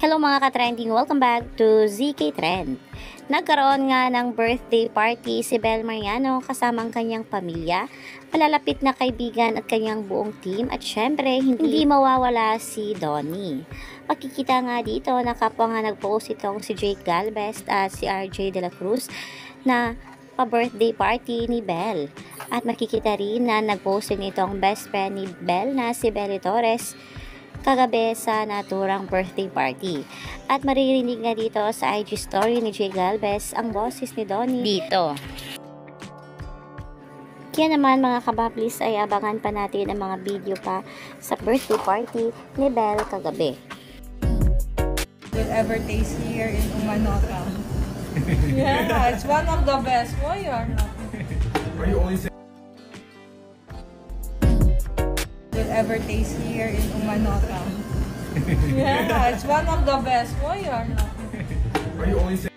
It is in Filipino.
Hello mga ka-trending, welcome back to ZK Trend. Nagkaroon nga ng birthday party si Bel Mariano kasama ang kanyang pamilya, malalapit na kaibigan at kanyang buong team at syempre hindi mawawala si Donnie. Makikita nga dito na kapwa nga nag-post itong si Jake Galvez at si RJ De La Cruz na pa-birthday party ni Bel. At makikita rin na nag-post din itong best friend ni Bel na si Belly Torres kagabi sa naturang birthday party. At maririnig nga dito sa IG story ni Jay Galvez ang boses ni Donnie dito. Kaya naman mga kabablis ay abangan pa natin ang mga video pa sa birthday party ni Bel kagabi. Will ever taste here in Umanoka. Yeah, it's one of the best. Why are not? Are you only saying Will ever taste here in Umanoka. Yeah, it's one of the best. Why are not? are you only saying